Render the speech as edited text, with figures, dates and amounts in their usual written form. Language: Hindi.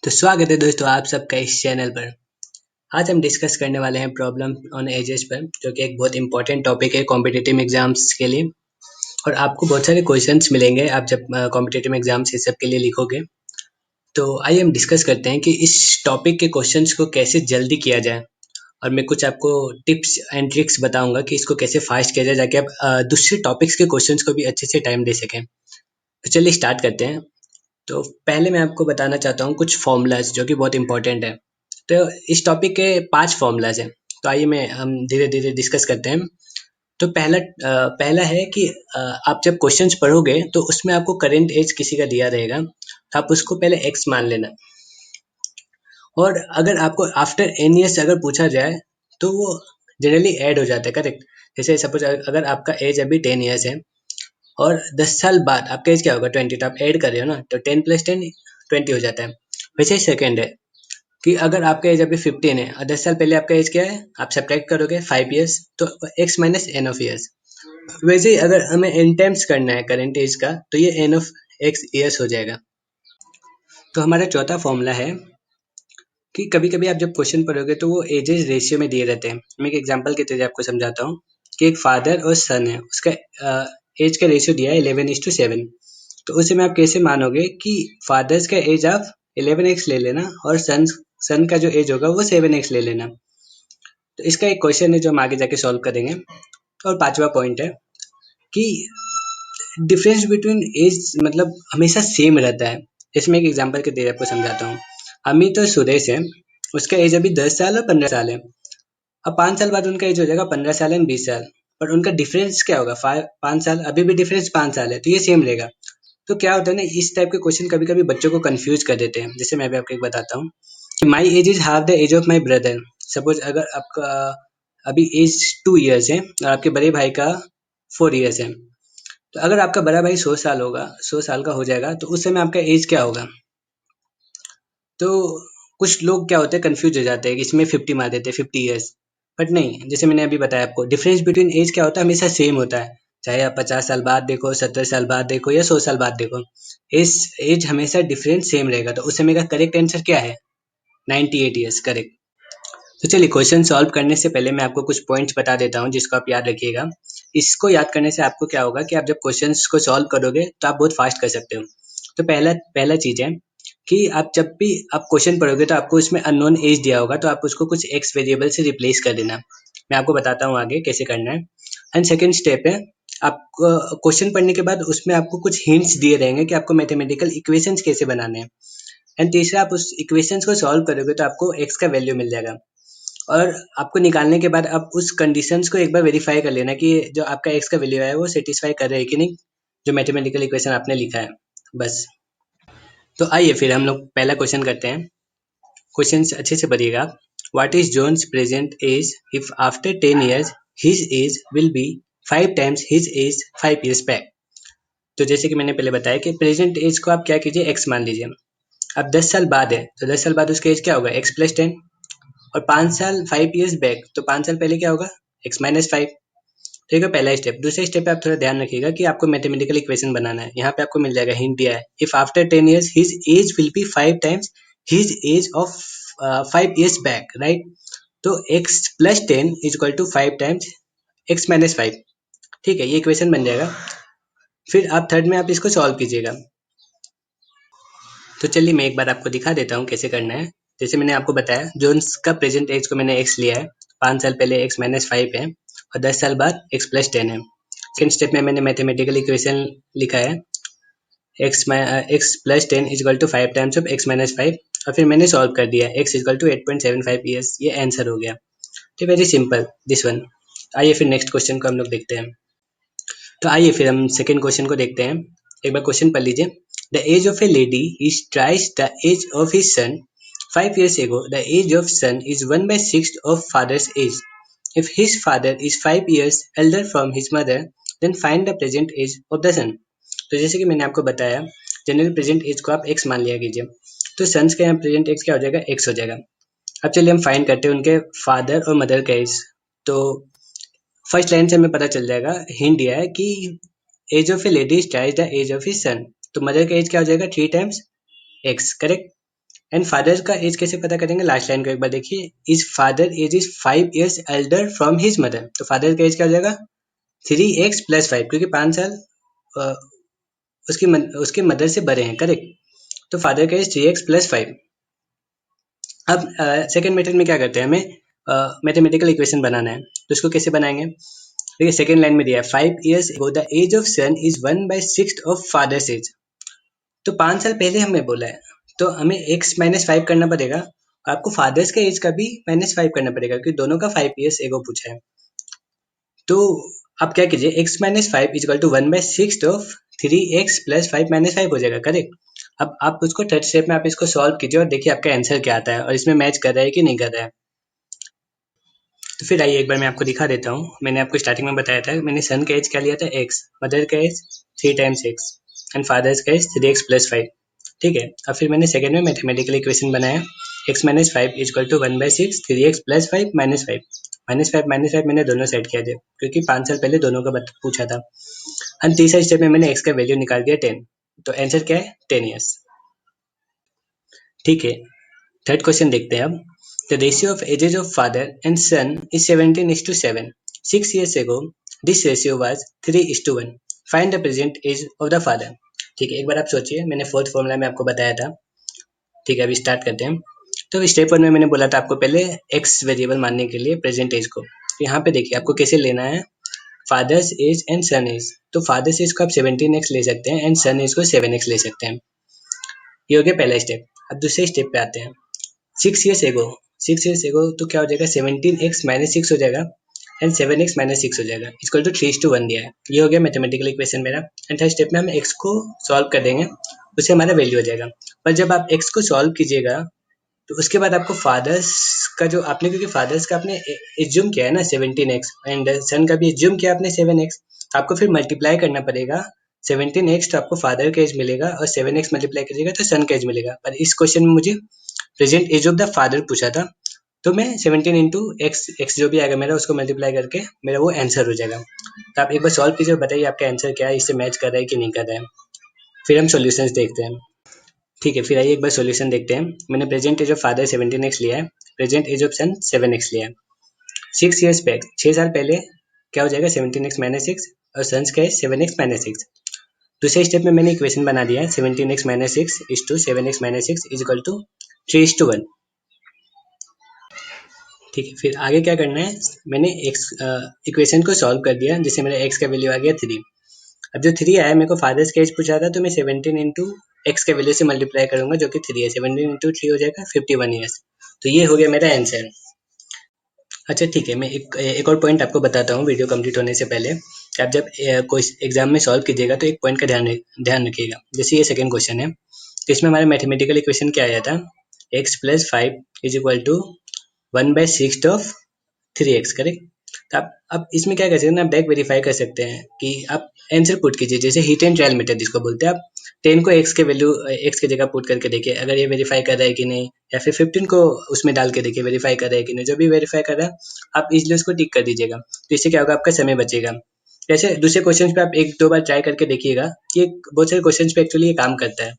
तो स्वागत है दोस्तों आप सबका इस चैनल पर। आज हम डिस्कस करने वाले हैं प्रॉब्लम ऑन एजेस पर, जो कि एक बहुत इंपॉर्टेंट टॉपिक है कॉम्पिटिटिव एग्जाम्स के लिए। और आपको बहुत सारे क्वेश्चंस मिलेंगे आप जब कॉम्पिटिटिव एग्जाम्स ये सब के लिए लिखोगे। तो आइए हम डिस्कस करते हैं कि इस टॉपिक के क्वेश्चंस को कैसे जल्दी किया जाए। और मैं कुछ आपको टिप्स एंड ट्रिक्स बताऊंगा कि इसको कैसे फास्ट किया जाए, ताकि आप दूसरे टॉपिक्स के क्वेश्चंस को भी अच्छे से टाइम दे सकें। तो चलिए स्टार्ट करते हैं। तो पहले मैं आपको बताना चाहता हूँ कुछ फॉर्मूलाज जो कि बहुत इंपॉर्टेंट है। तो इस टॉपिक के 5 फॉर्मूलाज हैं। तो आइए मैं हम धीरे धीरे डिस्कस करते हैं। तो पहला है कि आप जब क्वेश्चंस पढ़ोगे तो उसमें आपको करेंट एज किसी का दिया रहेगा, तो आप उसको पहले एक्स मान लेना। और अगर आपको आफ्टर एन ईयर्स अगर पूछा जाए तो वो जनरली ऐड हो जाता है, करेक्ट। जैसे सपोज अगर आपका एज अभी 10 ईयर्स है और 10 साल बाद आपका एज क्या होगा 20, तो आप ऐड कर रहे हो ना, तो 10 + 10 20 हो जाता है। वैसे ही सेकेंड है कि अगर आपका एज अभी 15 है और 10 साल पहले आपका एज क्या है, आप सब्ट्रैक्ट करोगे 5 ईयर्स, तो x minus N of years. वैसे ही अगर हमें एन टाइम्स करना है करेंट एज का, तो ये एन ऑफ एक्स ईयर्स हो जाएगा। तो हमारा चौथा फॉर्मूला है कि कभी कभी आप जब क्वेश्चन पढ़ोगे तो वो एजेस रेशियो में दिए रहते हैं। मैं एक एग्जांपल के तरीके आपको समझाता हूँ कि एक फादर और सन है, उसका एज का रेशियो दिया है 11:7। तो उसे में आप कैसे मानोगे कि फादर्स का एज आप 11x ले लेना और सन का जो एज होगा वो 7x ले लेना। तो इसका एक क्वेश्चन है जो हम आगे जाके सॉल्व करेंगे। और पांचवा पॉइंट है कि डिफरेंस बिटवीन एज मतलब हमेशा सेम रहता है। इसमें एक एग्जांपल के तरीके आपको समझाता हूँ। अमित और सुरेश है, उसका एज अभी 10 साल और 15 साल है। अब 5 साल बाद उनका एज हो जाएगा 15 साल एंड 20 साल। पर उनका डिफरेंस क्या होगा 5 साल, अभी भी डिफरेंस 5 साल है, तो ये सेम रहेगा। तो क्या होता है ना, इस टाइप के क्वेश्चन कभी कभी बच्चों को कंफ्यूज कर देते हैं। जैसे मैं भी आपको एक बताता हूँ कि my age is half the age of my brother. Suppose अगर आपका अभी एज 2 ईयर्स है और आपके बड़े भाई का 4 ईयर्स है, तो अगर आपका बड़ा भाई 100 साल होगा, 100 साल का हो जाएगा, तो उस समय आपका एज क्या होगा। तो कुछ लोग क्या होते हैं कंफ्यूज हो जाते हैं कि इसमें 50 मार देते हैं 50 ईयर्स। बट नहीं, जैसे मैंने अभी बताया आपको, डिफरेंस बिटवीन एज क्या होता है, हमेशा सेम होता है। चाहे आप 50 साल बाद देखो, 70 साल बाद देखो या 100 साल बाद देखो, एज एज हमेशा डिफरेंस सेम रहेगा। तो उस समय का करेक्ट आंसर क्या है, 98 ईयर्स, करेक्ट। तो चलिए क्वेश्चन सॉल्व करने से पहले मैं आपको कुछ पॉइंट्स बता देता हूँ जिसको आप याद रखिएगा। इसको याद करने से आपको क्या होगा कि आप जब क्वेश्चंस को सॉल्व करोगे तो आप बहुत फास्ट कर सकते हो। तो पहला पहला चीज है कि आप जब भी आप क्वेश्चन पढ़ोगे तो आपको इसमें अननोन एज दिया होगा, तो आप उसको कुछ एक्स वेरिएबल से रिप्लेस कर देना। मैं आपको बताता हूँ आगे कैसे करना है। एंड सेकेंड स्टेप है, आप क्वेश्चन पढ़ने के बाद उसमें आपको कुछ हिंट्स दिए रहेंगे कि आपको मैथमेटिकल इक्वेशंस कैसे बनाने हैं। एंड तीसरा, आप उस इक्वेशंस को सॉल्व करोगे तो आपको एक्स का वैल्यू मिल जाएगा। और आपको निकालने के बाद आप उस कंडीशंस को एक बार वेरीफाई कर लेना कि जो आपका एक्स का वैल्यू है वो सेटिस्फाई कर रहा है कि नहीं, जो मैथमेटिकल इक्वेशन आपने लिखा है, बस। तो आइए फिर हम लोग पहला क्वेश्चन करते हैं। क्वेश्चन अच्छे से पढ़िएगा। What is John's present age if after 10 years his age will be 5 times his age 5 years back. तो जैसे कि मैंने पहले बताया कि प्रेजेंट एज को आप क्या कीजिए, एक्स मान लीजिए। अब 10 साल बाद है तो 10 साल बाद उसका एज क्या होगा, x + 10। और 5 साल 5 ईयर्स बैक, तो 5 साल पहले क्या होगा, x - 5। ठीक है, पहला स्टेप। दूसरे स्टेप पे आप थोड़ा ध्यान रखिएगा कि आपको मैथमेटिकल इक्वेशन बनाना है। यहाँ पे आपको मिल जाएगा, हिंट दिया है, if after 10 years his age will be 5 times his as of 5 years back, right. तो x + 10 = 5 टाइम्स x - 5। ठीक है, ये इक्वेशन बन जाएगा। फिर आप थर्ड में आप इसको सॉल्व कीजिएगा। तो चलिए मैं एक बार आपको दिखा देता हूँ कैसे करना है। जैसे मैंने आपको बताया, जोन्स का प्रेजेंट एज को मैंने x लिया है, 5 साल पहले x - 5 है और 10 साल बाद x + 10 है। सेकेंड स्टेप में मैंने मैथमेटिकल इक्वेशन लिखा है, x + 10 = 5 टाइम्स ऑफ x - 5। और फिर मैंने सॉल्व कर दिया, x = 8.75 ईयर्स, ये आंसर हो गया। तो वेरी सिंपल दिस वन। आइए फिर नेक्स्ट क्वेश्चन को हम लोग देखते हैं। तो आइए फिर हम सेकेंड क्वेश्चन को देखते हैं। एक बार क्वेश्चन पढ़ लीजिए। The age of a lady is twice the age of his son. 5 years ago, the age of son is 1/6 of father's age. If his father is 5 years elder from his mother, then find the present age of the son. तो जैसे कि मैंने आपको बताया, जनरल प्रेजेंट एज को आप x मान लिया कीजिए। तो सन्स का यहाँ प्रेजेंट एज क्या हो जाएगा, x हो जाएगा। अब चलिए हम फाइंड करते हैं उनके फादर और मदर का एज। तो फर्स्ट लाइन से हमें पता चल जाएगा, हिंट दिया है कि age of a lady is twice the age of his son. तो मदर का एज क्या हो जाएगा, 3 times x, correct. And father का एज कैसे पता करेंगे, लास्ट लाइन को एक बार देखिए, is father age is 5 years elder from his mother. तो फादर का एज क्या हो जाएगा 3x + 5, क्योंकि 5 साल उसके मदर से बड़े हैं, करेक्ट। तो फादर का एज 3x + 5। अब सेकेंड मेथड में क्या करते हैं, हमें मैथमेटिकल इक्वेशन बनाना है, तो उसको कैसे बनाएंगे। देखिए सेकेंड लाइन में दिया है 5 years ago the age of son is 1/6 of father's age. तो 5 साल पहले हमें बोला है, तो हमें x - 5 करना पड़ेगा, आपको फादर्स का एज का भी -5 करना पड़ेगा, क्योंकि दोनों का 5 years ago पूछा है। तो आप क्या कीजिए, x - 5 = 1/6 ऑफ 3x + 5 - 5 हो जाएगा, करेक्ट। अब आप उसको थर्ड स्टेप में आप इसको सॉल्व कीजिए और देखिए आपका आंसर क्या आता है और इसमें मैच कर रहा है कि नहीं कर रहा है। तो फिर आइए एक बार मैं आपको दिखा देता हूँ। मैंने आपको स्टार्टिंग में बताया था, मैंने सन का एज क्या लिया था x, मदर का age 3 times x and father's का एज 3x + 5, ठीक है। अब फिर मैंने सेकेंड में मैथमेटिकल इक्वेशन बनाया, x - 5 = 1/6 3x + 5 - 5 -5 मैंने दोनों साइड किया था, क्योंकि 5 साल पहले दोनों का पूछा था। एंड तीसरा स्टेप में मैंने x का वैल्यू निकाल दिया 10, तो आंसर क्या है 10 years, ठीक है। थर्ड क्वेश्चन देखते हैं अब। The ratio of ages of father and son is 17:7। 6 years ago this ratio was 3:1। Find the present age of the father. ठीक है, एक बार आप सोचिए, मैंने फोर्थ फॉर्मूला में आपको बताया था, ठीक है। अभी स्टार्ट करते हैं। तो स्टेप 1 में मैंने बोला था आपको पहले एक्स वेरिएबल मानने के लिए प्रेजेंट एज को। तो यहाँ पे देखिए आपको कैसे लेना है, father's age and son age. तो फादर्स एज को आप 17x ले सकते हैं एंड सन एज को 7x ले सकते हैं। ये हो गया पहला स्टेप। अब दूसरे स्टेप पे आते हैं। 6 years ago तो क्या हो जाएगा 17x - 6 हो जाएगा एंड 7x - 6 हो जाएगा, इक्वल टू 3:1 दिया है। ये हो गया मैथमेटिकल इक्वेशन मेरा। एंड थर्ड स्टेप में हम x को सॉल्व कर देंगे, उससे हमारा वैल्यू हो जाएगा। पर जब आप x को सॉल्व कीजिएगा तो उसके बाद आपको फादर्स का जो आपने, क्योंकि फादर्स का आपने एज्यूम किया है ना 17x एंड सन का भी एज्यूम किया आपने 7x, तो आपको फिर मल्टीप्लाई करना पड़ेगा। 17x तो आपको फादर का एज मिलेगा और 7x मल्टीप्लाई कीजिएगा तो सन का एज मिलेगा। पर इस क्वेश्चन में मुझे present age of the father पूछा था, तो मैं 17 इंटू एक्स जो भी आएगा मेरा उसको मल्टीप्लाई करके मेरा वो आंसर हो जाएगा। तो आप एक बार सॉल्व कीजिए, बताइए आपका आंसर क्या है, इससे मैच कर रहा है कि नहीं कर रहा है। फिर हम सॉल्यूशंस देखते हैं, ठीक है। फिर आइए एक बार सॉल्यूशन देखते हैं। मैंने present age of father 17x लिया है, present age of sun 7x लिया है। 6 years बैक, 6 साल पहले क्या हो जाएगा 17x - 6 और सन्स का है 7x - 6। दूसरे स्टेप में मैंने इक्वेशन बना दिया है 17x - 6 is to 7x - 6 is equal to 3:1, ठीक है। फिर आगे क्या करना है, मैंने एक्स इक्वेशन को सॉल्व कर दिया, जिससे मेरा एक्स का वैल्यू आ गया 3। अब जो 3 आया, मेरे को फादर्स का एज पूछा था, तो मैं 17 इंटू एक्स के वैल्यू से मल्टीप्लाई करूंगा, जो कि 3 है। 17 इंटू 3 हो जाएगा 51 ईयर्स। तो ये हो गया मेरा आंसर। अच्छा ठीक है, मैं एक और पॉइंट आपको बताता हूँ वीडियो कंप्लीट होने से पहले। आप जब कोई एग्जाम में सॉल्व कीजिएगा तो एक पॉइंट का ध्यान रखिएगा। जैसे ये सेकंड क्वेश्चन है, तो इसमें हमारा मैथमेटिकल इक्वेशन क्या आया था, x + 5 is equal to 1/6 of 3x, correct. तो आप अब इसमें क्या कर सकते हैं, आप डायरेक्ट वेरीफाई कर सकते हैं कि आप आंसर पुट कीजिए, जैसे हीट एंड ट्रायल मेथड जिसको बोलते हैं। आप 10 को x के वैल्यू x की जगह पुट करके देखिए, अगर ये वेरीफाई कर रहा है कि नहीं, या फिर 15 को उसमें डाल के देखिए वेरीफाई कर रहा है कि नहीं। जो भी वेरीफाई कर रहा है आप इजीली उसको टिक कर दीजिएगा, तो इससे क्या होगा, आपका समय बचेगा। जैसे दूसरे क्वेश्चन पे आप 1-2 बार ट्राई करके देखिएगा, ये बहुत सारे क्वेश्चन पे एक्चुअली ये काम करता है।